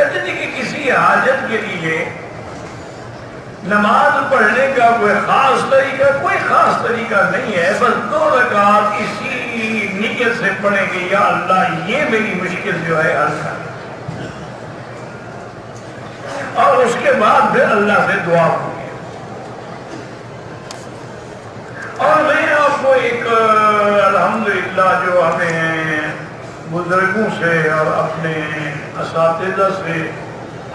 کہتے تھے کہ کسی حاجت کے لیے نماز پڑھنے کا کوئی خاص طریقہ نہیں ہے، بس 2 رکعت اسی نیت سے پڑھیں گے یا اللہ یہ میری مشکل جو ہے حل کر، اور اس کے بعد پھر اللہ سے دعا ہوگی۔ اور میں آپ کو ایک الحمدللہ جو ہمیں بزرگوں سے اور اپنے اساتذہ سے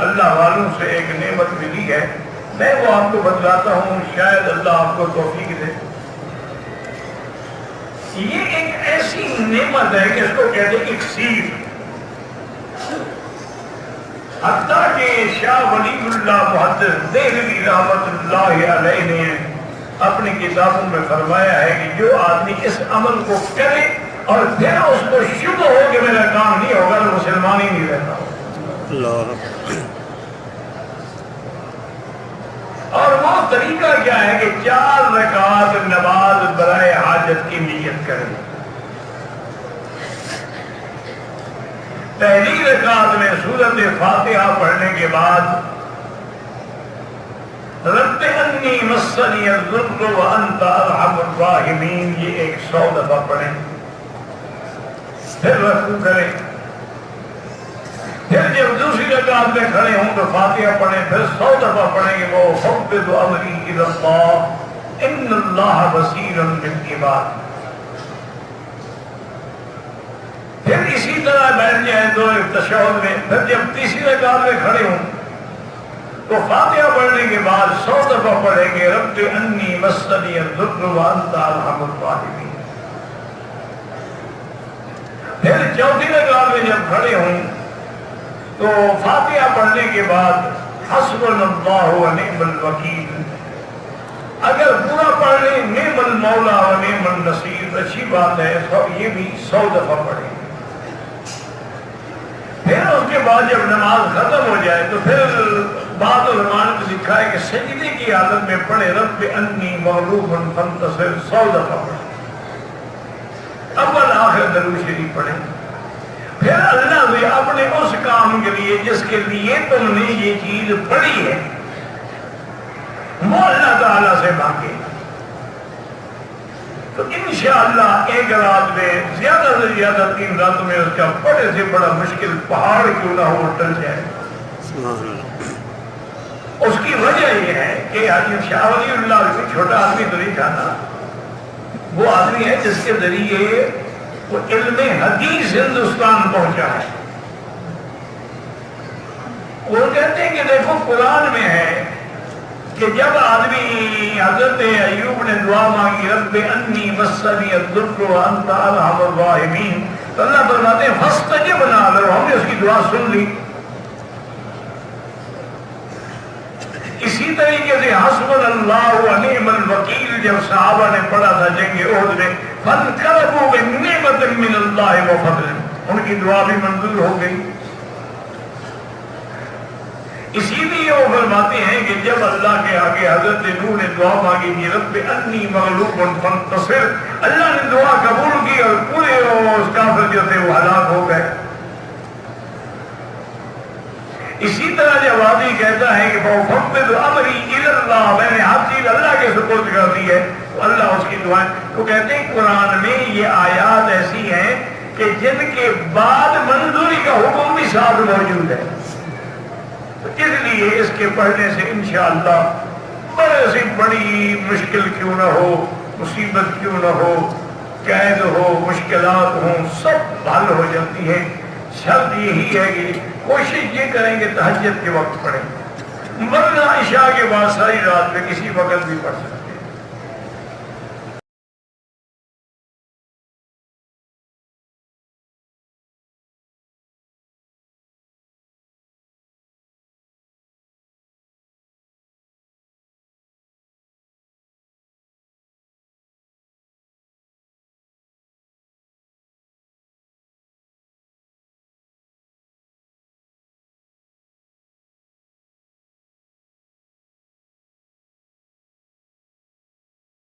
اللہ والوں سے ایک نعمت ملی ہے، میں وہ آپ کو بتلاتا ہوں، شاید اللہ آپ کو توفیق دے۔ یہ ایک ایسی نعمت ہے کہ اس کو کہتے ہیں اکسیر۔ حتیٰ کہ شاہ ولی اللہ محدث دہلوی رحمۃ اللہ علیہ نے اپنی کتابوں میں فرمایا ہے کہ جو آدمی اس عمل کو کرے اور پھر اس کو شبہ ہو کہ میرا کام نہیں ہوگا تو مسلمان ہی نہیں رہتا۔ اور وہ طریقہ کیا ہے کہ 4 رکعت نماز برائے حاجت کی نیت کریں۔ پہلی رکعت میں سورۃ فاتحہ پڑھنے کے بعد رب انی مسنی الضر وانت ارحم الراحمین یہ 100 دفعہ پڑھیں، پھر رکوع کریں، پھر جب دوسری رکعت میں کھڑے ہوں تو فاتحہ پڑھیں، پھر 100 دفعہ پڑھیں گے وہ فوض امری الی اللہ ان اللہ بصیر بالعباد۔ پھر اسی طرح بیٹھ جائیں تو تشہد میں، پھر جب تیسری رکعت میں کھڑے ہوں تو فاتحہ پڑھنے کے بعد 100 دفعہ پڑھیں گے رب انی مسنی الضر وانت ارحم الراحمین۔ پھر چوتھی رکعت میں جب کھڑے ہوں تو فاتحہ پڑھنے کے بعد حسبنا اللہ و نعم الوکیل، اگر پورا پڑھ لیں نعم المولا و نعم النصیر اچھی بات ہے، یہ بھی 100 دفعہ پڑھیں۔ پھر اس کے بعد جب نماز ختم ہو جائے تو پھر بعض علماء نے لکھا ہے کہ سجدے کی حالت میں پڑھے رب انی مغلوب فانتصر 100 دفعہ پڑھیں، اول آخر درود شریف پڑھیں۔ پھر اللہ سے اپنے اس کام کے لیے جس کے لیے تم نے یہ چیز پڑھی ہے وہ اللہ تعالیٰ سے مانگے، تو انشاءاللہ ایک رات میں زیادہ سے زیادہ 3 راتوں میں اس کا بڑے سے بڑا مشکل پہاڑ کیوں نہ ہو ٹل جائے۔ اس کی وجہ یہ ہے کہ حضرت شاہ ولی اللہ کوئی چھوٹا آدمی تو نہیں تھا نا، وہ آدمی ہے جس کے ذریعے وہ علم حدیث ہندوستان پہنچا ہے۔ وہ کہتے ہیں کہ دیکھو قرآن میں ہے کہ جب آدمی حضرت ایوب نے دعا مانگی رب انی مسنی الضر وانت ارحم الراحمین تو اللہ فرماتے ہیں فاستجبنا لہ، ہم نے اس کی دعا سن لی۔ اسی طریقے سے حسبنا اللہ و نعم الوکیل جب صحابہ نے پڑھا تھا جنگ احد میں فانقلبوا بنعمت من اللہ و فضل، ان کی دعا بھی منظور ہو گئی۔ اسی لیے وہ فرماتے ہیں کہ جب اللہ کے آگے حضرت نوح نے دعا مانگی رب انی مغلوب فانتصر، اللہ نے دعا قبول کی اور پورے اس کافر جو تھے وہ ہلاک ہو گئے۔ اسی طرح جب آدمی کہتا ہے کہ فوض امری الی اللہ، میں نے ہر چیز اللہ کے سپرد کر دی ہے، تو اللہ اس کی دعائیں، تو کہتے ہیں قرآن میں یہ آیات ایسی ہیں کہ جن کے بعد منظوری کا حکم بھی ساتھ موجود ہے، تو اس لیے اس کے پڑھنے سے انشاءاللہ بڑے سے بڑی مشکل کیوں نہ ہو، مصیبت کیوں نہ ہو، قید ہو، مشکلات ہوں، سب حل ہو جاتی ہے۔ شرط یہی ہے کہ کوشش یہ کریں کہ تہجد کے وقت پڑھیں، ورنہ عشاء کے بعد ساری رات میں کسی وقت بھی پڑھ سکتے۔